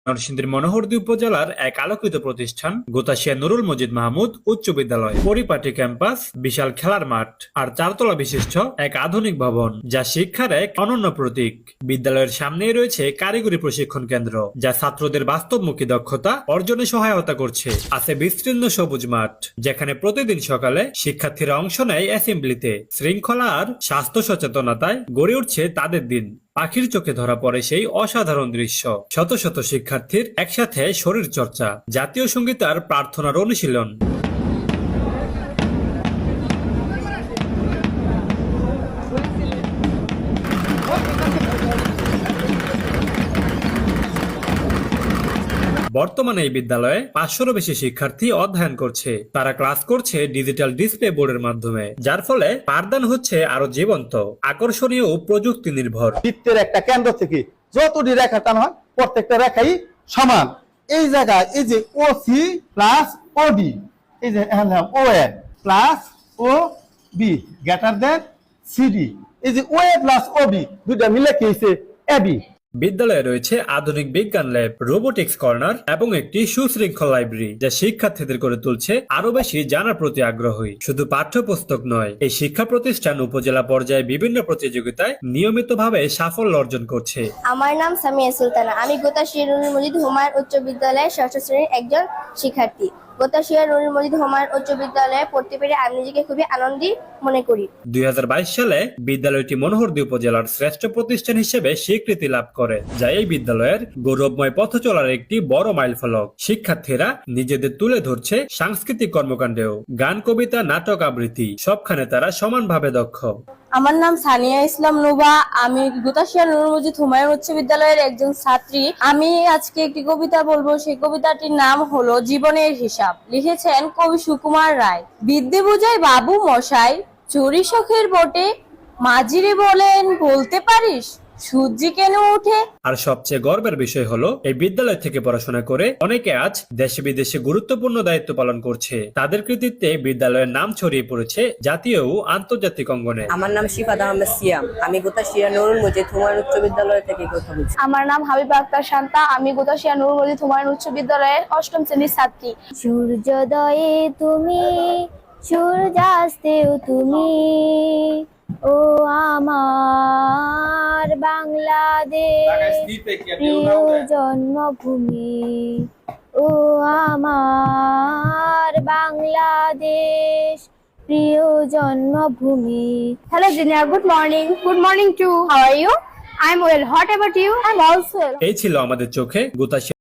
নরসিংদীর মনোহরদী উপজেলার এক আলোকিত প্রতিষ্ঠান গোতাশিয়া নুরুল মজিদ মাহমুদ উচ্চ বিদ্যালয়, পরিপাটি ক্যাম্পাস, বিশাল খেলার মাঠ আর চারতলা বিশিষ্ট এক আধুনিক ভবন, যা শিক্ষার এক অনন্য প্রতীক। বিদ্যালয়ের সামনেই রয়েছে কারিগরি প্রশিক্ষণ কেন্দ্র, যা ছাত্রদের বাস্তবমুখী দক্ষতা অর্জনে সহায়তা করছে। আছে বিস্তীর্ণ সবুজ মাঠ, যেখানে প্রতিদিন সকালে শিক্ষার্থীরা অংশ নেয় অ্যাসেম্বলিতে। শৃঙ্খলা আর স্বাস্থ্য সচেতনতায় গড়ে উঠছে তাদের দিন। পাখির চোখে ধরা পড়ে সেই অসাধারণ দৃশ্য, শত শত শিক্ষার্থীর একসাথে শরীর চর্চা, জাতীয় সঙ্গীত আর প্রার্থনার অনুশীলন। বর্তমানে এই বিদ্যালয়ে 500-রও বেশি শিক্ষার্থী অধ্যয়ন করছে। তারা ক্লাস করছে ডিজিটাল ডিসপ্লে বোর্ডের মাধ্যমে, যার ফলে পাঠদান হচ্ছে আরো জীবন্ত, আকর্ষণীয় ও প্রযুক্তি নির্ভর। বৃত্তের একটা কেন্দ্র থেকে যতটি রেখা টানা হয় প্রত্যেকটা রেখাই সমান। এই জায়গায় এই যে ও সি প্লাস ও ডি, এই যে ও এ প্লাস ও বি গ্রেটার দেন সিডি, এই যে ও এ প্লাস ও বি দুইটা মিলে কি হয়েছে এ বি। বিদ্যালয়ে রয়েছে আধুনিক বিজ্ঞান ল্যাব, রোবোটিক্স কর্নার এবং একটি সুশৃঙ্খল লাইব্রেরি, যা শিক্ষার্থীদের করে তুলছে আরো বেশি জানার প্রতি আগ্রহী। শুধু পাঠ্যপুস্তক নয়, এই শিক্ষা প্রতিষ্ঠান উপজেলা পর্যায়ে বিভিন্ন প্রতিযোগিতায় নিয়মিতভাবে সাফল্য অর্জন করছে। আমার নাম সামিয়া সুলতানা। আমি গোতাশিয়া নুরুল মজিদ হুমায়ুন উচ্চ বিদ্যালয়ের ষষ্ঠ শ্রেণীর একজন শিক্ষার্থী। গোতাশিয়া নুরুল মজিদ হুমায়ুন উচ্চ বিদ্যালয়ে পড়তে পেরে আমি নিজেকে খুবই আনন্দিত মনে করি। 2022 সালে বিদ্যালয়টি মনোহরদী উপজেলার শ্রেষ্ঠ প্রতিষ্ঠান হিসেবে স্বীকৃতি লাভ করে, যা এই বিদ্যালয়ের গৌরবময় পথ চলার একটি বড় মাইলফলক। শিক্ষার্থীরা নিজেদের তুলে ধরছে সাংস্কৃতিক কর্মকাণ্ডেও, গান, কবিতা, নাটক, আবৃত্তি, সবখানে তারা সমানভাবে দক্ষ। আমার নাম সানিয়া ইসলাম নুবা। আমি গোতাশিয়া নুরুল মজিদ হুমায়ুন উচ্চ বিদ্যালয়ের একজন ছাত্রী। আমি আজকে একটি কবিতা বলবো। সেই কবিতাটির নাম হলো জীবনের হিসাব। লিখেছেন কবি সুকুমার রায়। বিদ্যে বুঝাই বাবু মশাই, চুরি শখের বটে, মাঝিরে বলেন বলতে পারিস সূর্যি কেন উঠে। আর সবচেয়ে গর্বের বিষয় হলো, এই বিদ্যালয় থেকে পড়াশোনা করে অনেকে আজ দেশে বিদেশে গুরুত্বপূর্ণ দায়িত্ব পালন করছে। তাদের কৃতিত্বে বিদ্যালয়ের নাম ছড়িয়ে পড়েছে জাতীয় ও আন্তর্জাতিক অঙ্গনে। আমার নাম শিফাত আহমেদ সিয়াম। আমি গোতাশিয়া নুরুল মজিদ হুমায়ুন উচ্চ বিদ্যালয় থেকে কথা বলছি। আমার নাম হাবিবা আক্তার শান্তা। আমি গোতাশিয়া নুরুল মজিদ হুমায়ুন উচ্চ বিদ্যালয়ের অষ্টম শ্রেণীর ছাত্রী। সূর্যোদয়ে তুমি, সূর্যাস্তেও তুমি, ও আমার বাংলাদেশ প্রিয় জন্মভূমি, ও আমার বাংলাদেশ প্রিয় জন্মভূমি। Hello Jinia, good morning. Good morning too. How are you? I'm well. What about you? I'm also well. এই ছিল আমাদের চোখে গোতাশিয়া